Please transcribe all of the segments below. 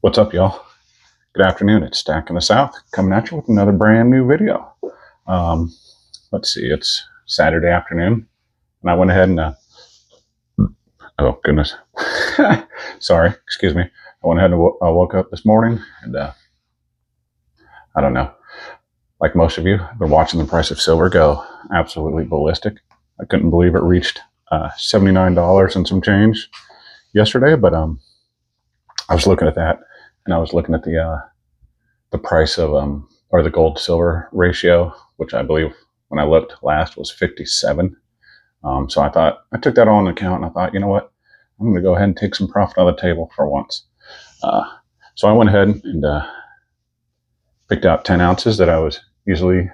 What's up, y'all? Good afternoon. It's Stack in the South coming at you with another brand new video. Let's see, it's Saturday afternoon, and I went ahead and oh goodness, sorry, excuse me. I went ahead and woke up this morning, and I don't know. Like most of you, I've been watching the price of silver go absolutely ballistic. I couldn't believe it reached $79 and some change yesterday, but I was looking at that, and I was looking at the price of or the gold to silver ratio, which I believe when I looked last was 57. So I took that all into account, and I thought, you know what, I'm going to go ahead and take some profit on the table for once. So I went ahead and picked out 10 ounces that I was easily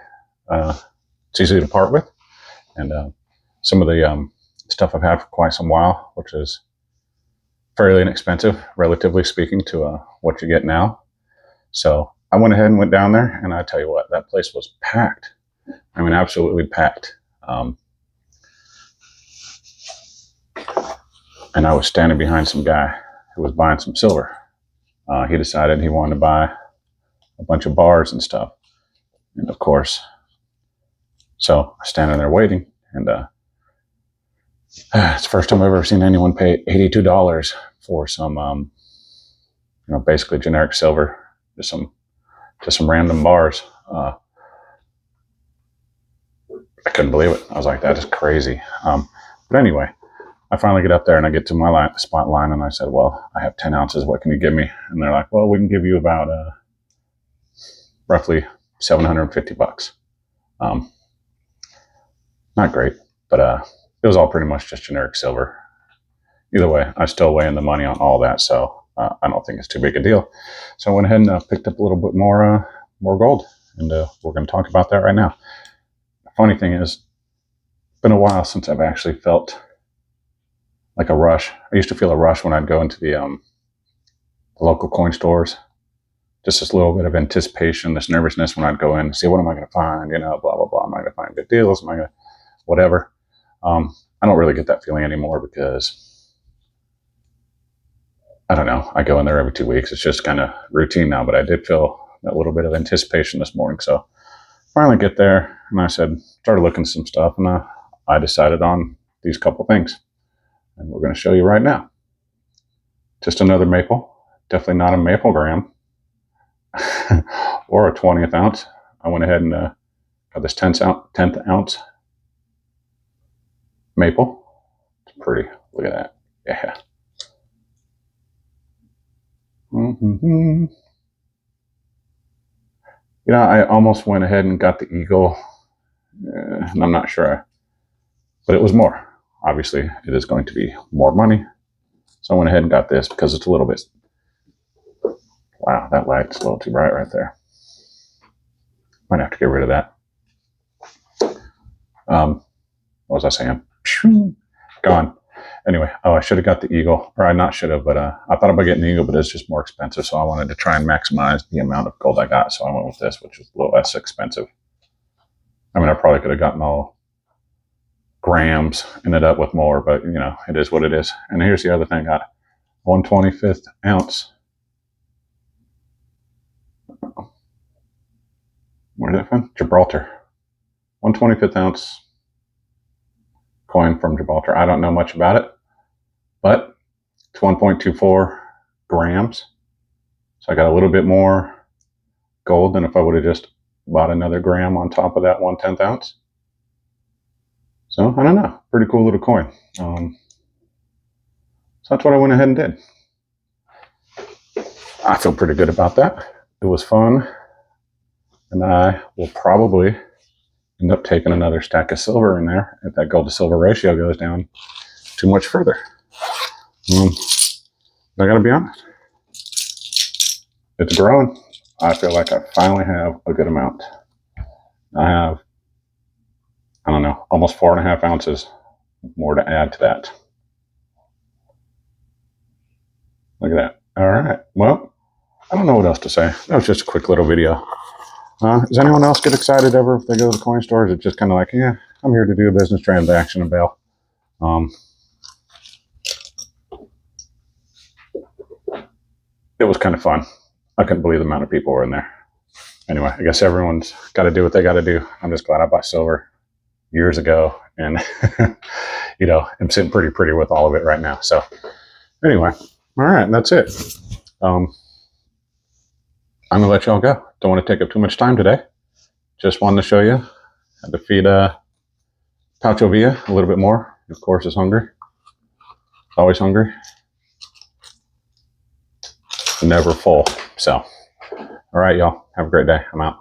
it's easy to part with, and some of the stuff I've had for quite some while, which is fairly inexpensive, relatively speaking, to what you get now. So I went ahead and went down there, and I tell you what, that place was packed. I mean, absolutely packed. And I was standing behind some guy who was buying some silver. He decided he wanted to buy a bunch of bars and stuff. And of course, so I was standing there waiting, and it's the first time I've ever seen anyone pay $82 for some, basically generic silver, just some random bars. I couldn't believe it. I was like, that is crazy. But anyway, I finally get up there and I get to my spot line, and I said, well, I have 10 ounces. What can you give me? And they're like, well, we can give you about roughly $750. Not great, but it was all pretty much just generic silver. Either way, I still weigh in the money on all that, so I don't think it's too big a deal. So I went ahead and picked up a little bit more gold, and we're going to talk about that right now. The funny thing is, it's been a while since I've actually felt like a rush. I used to feel a rush when I'd go into the local coin stores. Just this little bit of anticipation, this nervousness when I'd go in and see, what am I going to find? Blah, blah, blah. Am I going to find good deals? Am I going to whatever? I don't really get that feeling anymore because, I don't know, I go in there every 2 weeks. It's just kind of routine now, but I did feel that little bit of anticipation this morning. So finally get there, and I started looking at some stuff, and I decided on these couple things, and we're going to show you right now. Just another maple, definitely not a maple gram or a 20th ounce. I went ahead and got this 10th ounce maple. It's pretty. Look at that. Yeah. Mm-hmm. I almost went ahead and got the Eagle, and I'm not sure, but it was more. Obviously, it is going to be more money, so I went ahead and got this because it's a little bit. Wow, that light's a little too bright right there. Might have to get rid of that. What was I saying? Gone. Anyway, I should have got the Eagle, or I not should have, but I thought about getting the Eagle, but it's just more expensive, so I wanted to try and maximize the amount of gold I got, so I went with this, which is a little less expensive. I mean, I probably could have gotten all grams, ended up with more, but it is what it is. And here's the other thing: I got 1/25th ounce. Where's that from? Gibraltar. 1/25th ounce coin from Gibraltar. I don't know much about it, but it's 1.24 grams. So I got a little bit more gold than if I would have just bought another gram on top of that 1/10th ounce. So I don't know. Pretty cool little coin. So that's what I went ahead and did. I feel pretty good about that. It was fun. And I will probably end up taking another stack of silver in there if that gold to silver ratio goes down too much further. I gotta be honest, it's growing. I feel like I finally have a good amount. I have, I don't know, almost 4.5 ounces more to add to that. Look at that. All right. Well, I don't know what else to say. That was just a quick little video. Does anyone else get excited ever if they go to the coin store? Is it just kind of like, yeah, I'm here to do a business transaction and bail? kind of fun. I couldn't believe the amount of people were in there. Anyway, I guess everyone's got to do what they got to do. I'm just glad I bought silver years ago, and you know, I'm sitting pretty with all of it right now. So anyway, all right, that's it. I'm gonna let y'all go. Don't want to take up too much time today. Just wanted to show you how to feed Paucho Villa a little bit more. Of course, is hungry. Always hungry. Never full. So, all right, y'all. Have a great day. I'm out.